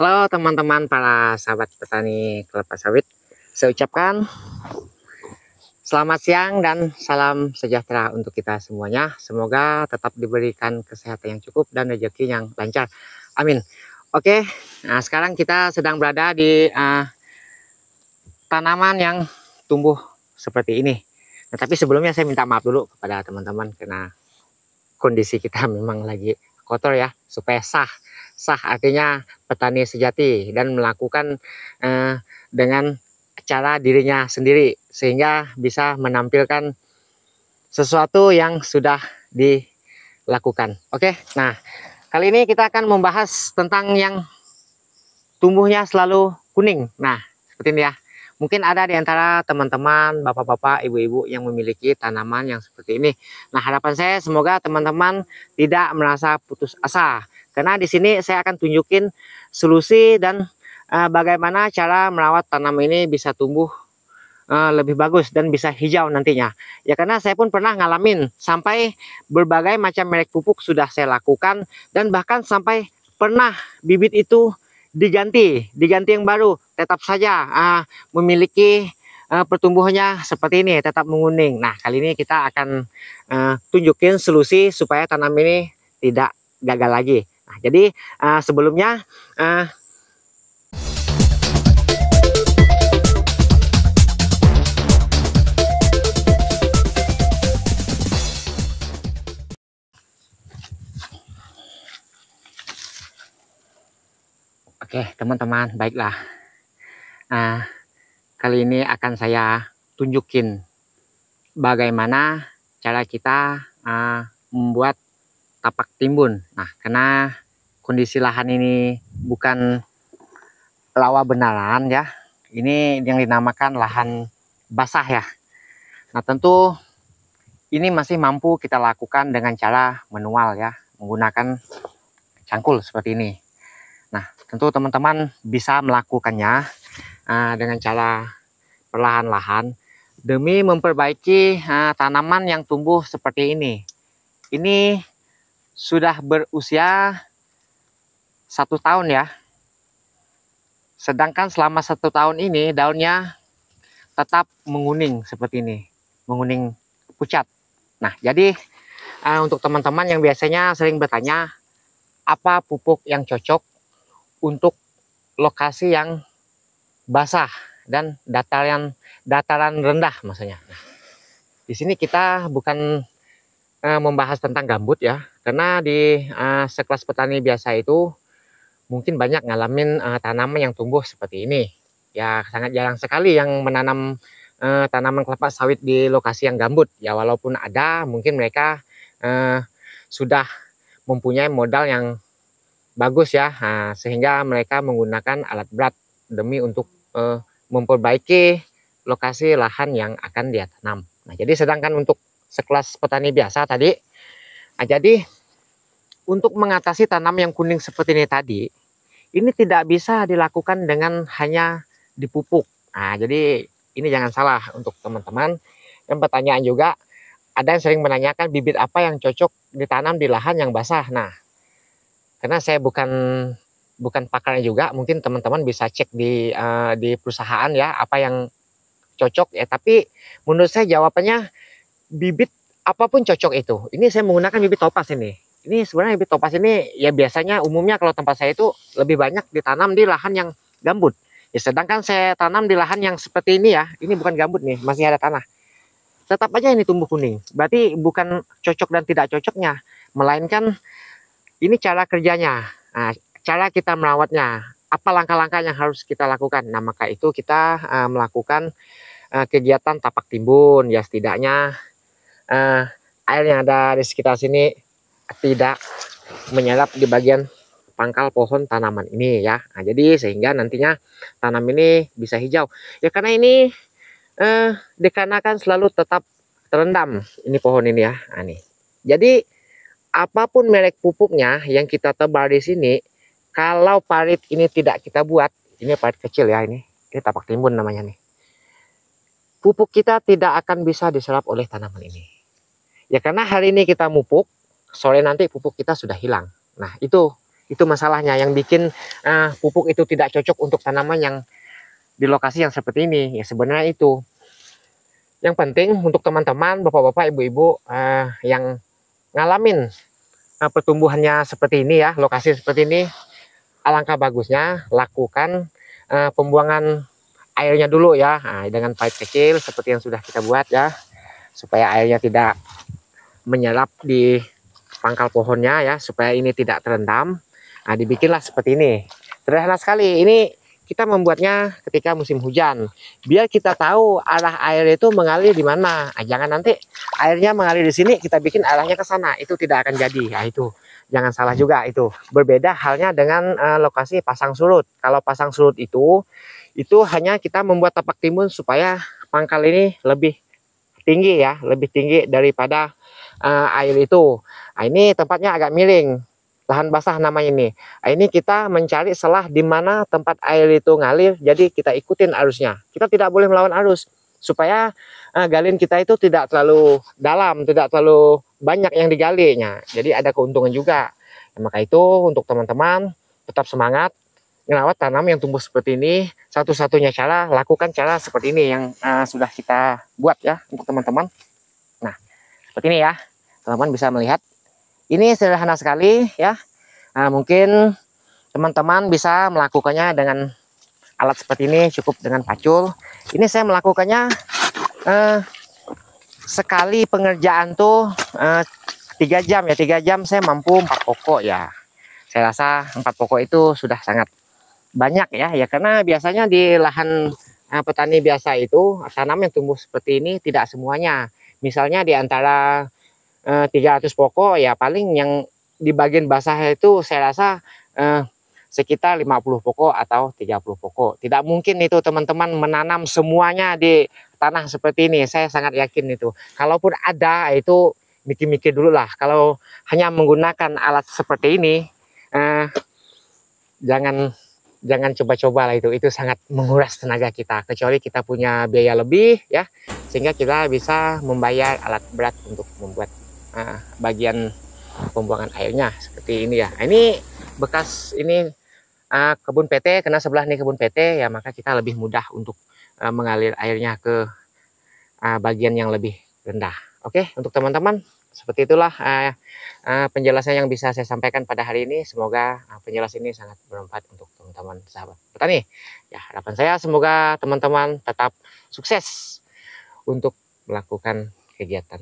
Halo teman-teman para sahabat petani kelapa sawit. Saya ucapkan selamat siang dan salam sejahtera untuk kita semuanya. Semoga tetap diberikan kesehatan yang cukup dan rezeki yang lancar. Amin. Oke, nah sekarang kita sedang berada di tanaman yang tumbuh seperti ini. Nah, tapi sebelumnya saya minta maaf dulu kepada teman-teman karena kondisi kita memang lagi kotor ya, supaya sah artinya petani sejati dan melakukan dengan cara dirinya sendiri sehingga bisa menampilkan sesuatu yang sudah dilakukan. Oke, nah kali ini kita akan membahas tentang yang tumbuhnya selalu kuning. Nah, seperti ini ya. Mungkin ada di antara teman-teman, bapak-bapak, ibu-ibu yang memiliki tanaman yang seperti ini. Nah, harapan saya semoga teman-teman tidak merasa putus asa. Karena di sini saya akan tunjukin solusi dan bagaimana cara merawat tanaman ini bisa tumbuh lebih bagus dan bisa hijau nantinya. Ya karena saya pun pernah ngalamin sampai berbagai macam merek pupuk sudah saya lakukan dan bahkan sampai pernah bibit itu diganti yang baru, tetap saja memiliki pertumbuhannya seperti ini, tetap menguning. Nah, kali ini kita akan tunjukin solusi supaya tanam ini tidak gagal lagi. Nah, jadi sebelumnya oke teman-teman, baiklah. Kali ini akan saya tunjukin bagaimana cara kita membuat tapak timbun. Nah, karena kondisi lahan ini bukan rawa benaran ya, ini yang dinamakan lahan basah ya. Nah, tentu ini masih mampu kita lakukan dengan cara manual ya, menggunakan cangkul seperti ini. Nah, tentu teman-teman bisa melakukannya dengan cara perlahan-lahan demi memperbaiki tanaman yang tumbuh seperti ini. Ini sudah berusia 1 tahun ya. Sedangkan selama 1 tahun ini daunnya tetap menguning seperti ini, menguning pucat. Nah, jadi untuk teman-teman yang biasanya sering bertanya apa pupuk yang cocok untuk lokasi yang basah dan dataran rendah maksudnya. Nah, di sini kita bukan membahas tentang gambut ya, karena di sekelas petani biasa itu mungkin banyak ngalamin tanaman yang tumbuh seperti ini. Ya sangat jarang sekali yang menanam tanaman kelapa sawit di lokasi yang gambut. Ya walaupun ada, mungkin mereka sudah mempunyai modal yang bagus ya, sehingga mereka menggunakan alat berat demi untuk memperbaiki lokasi lahan yang akan dia tanam. Nah, jadi sedangkan untuk sekelas petani biasa tadi, jadi untuk mengatasi tanam yang kuning seperti ini tadi, ini tidak bisa dilakukan dengan hanya dipupuk. Nah, jadi ini jangan salah untuk teman-teman. Dan pertanyaan juga, ada yang sering menanyakan bibit apa yang cocok ditanam di lahan yang basah. Nah, karena saya bukan pakarnya juga, mungkin teman-teman bisa cek di perusahaan ya apa yang cocok ya. Tapi menurut saya jawabannya bibit apapun cocok itu. Ini saya menggunakan bibit topaz ini. Ini sebenarnya bibit topaz ini ya biasanya umumnya kalau tempat saya itu lebih banyak ditanam di lahan yang gambut. Ya sedangkan saya tanam di lahan yang seperti ini ya, ini bukan gambut nih, masih ada tanah. Tetap aja ini tumbuh kuning. Berarti bukan cocok dan tidak cocoknya, melainkan ini cara kerjanya. Nah, cara kita merawatnya. Apa langkah-langkah yang harus kita lakukan? Nah, maka itu kita melakukan kegiatan tapak timbun ya, setidaknya air yang ada di sekitar sini tidak menyerap di bagian pangkal pohon tanaman ini ya. Nah, jadi sehingga nantinya tanam ini bisa hijau ya, karena ini dikarenakan selalu tetap terendam ini pohon ini ya. Nah, nih. Jadi apapun merek pupuknya yang kita tebar di sini, kalau parit ini tidak kita buat, ini parit kecil ya, ini tapak timbun namanya nih, pupuk kita tidak akan bisa diserap oleh tanaman ini. Ya karena hari ini kita mupuk, sore nanti pupuk kita sudah hilang. Nah, itu Itu masalahnya yang bikin pupuk itu tidak cocok untuk tanaman yang di lokasi yang seperti ini. Ya sebenarnya itu. Yang penting untuk teman-teman, bapak-bapak, ibu-ibu yang ngalamin pertumbuhannya seperti ini ya, lokasi seperti ini, alangkah bagusnya lakukan pembuangan airnya dulu ya, dengan pipe kecil seperti yang sudah kita buat ya, supaya airnya tidak menyerap di pangkal pohonnya ya, supaya ini tidak terendam. Nah, dibikinlah seperti ini. Sederhana sekali. Ini kita membuatnya ketika musim hujan, biar kita tahu arah air itu mengalir di mana. Jangan nanti airnya mengalir di sini, kita bikin arahnya ke sana, itu tidak akan jadi. Nah, itu jangan salah juga itu. Berbeda halnya dengan lokasi pasang surut. Kalau pasang surut itu hanya kita membuat tapak timbun supaya pangkal ini lebih tinggi ya, lebih tinggi daripada air itu. Nah, ini tempatnya agak miring, lahan basah namanya ini. Nah, ini kita mencari celah di mana tempat air itu ngalir, jadi kita ikutin arusnya. Kita tidak boleh melawan arus supaya galian kita itu tidak terlalu dalam, tidak terlalu banyak yang digalinya. Jadi ada keuntungan juga. Nah, maka itu untuk teman-teman tetap semangat merawat tanam yang tumbuh seperti ini. Satu-satunya cara, lakukan cara seperti ini yang sudah kita buat ya untuk teman-teman. Nah, seperti ini ya, teman-teman bisa melihat. Ini sederhana sekali ya. Mungkin teman-teman bisa melakukannya dengan alat seperti ini, cukup dengan pacul. Ini saya melakukannya sekali pengerjaan tuh 3 jam ya, 3 jam saya mampu 4 pokok ya. Saya rasa 4 pokok itu sudah sangat banyak ya, karena biasanya di lahan petani biasa itu tanam yang tumbuh seperti ini tidak semuanya. Misalnya di antara 300 pokok ya paling yang di bagian basah itu saya rasa sekitar 50 pokok atau 30 pokok. Tidak mungkin itu teman-teman menanam semuanya di tanah seperti ini. Saya sangat yakin itu. Kalaupun ada itu mikir-mikir dulu lah. Kalau hanya menggunakan alat seperti ini jangan coba-coba lah itu sangat menguras tenaga kita, kecuali kita punya biaya lebih ya, sehingga kita bisa membayar alat berat untuk membuat bagian pembuangan airnya seperti ini ya. Ini bekas ini kebun PT, karena sebelah ini kebun PT ya, maka kita lebih mudah untuk mengalir airnya ke bagian yang lebih rendah. Oke, untuk teman-teman seperti itulah penjelasan yang bisa saya sampaikan pada hari ini. Semoga penjelasan ini sangat bermanfaat untuk teman-teman sahabat petani. Ya, harapan saya semoga teman-teman tetap sukses untuk melakukan kegiatan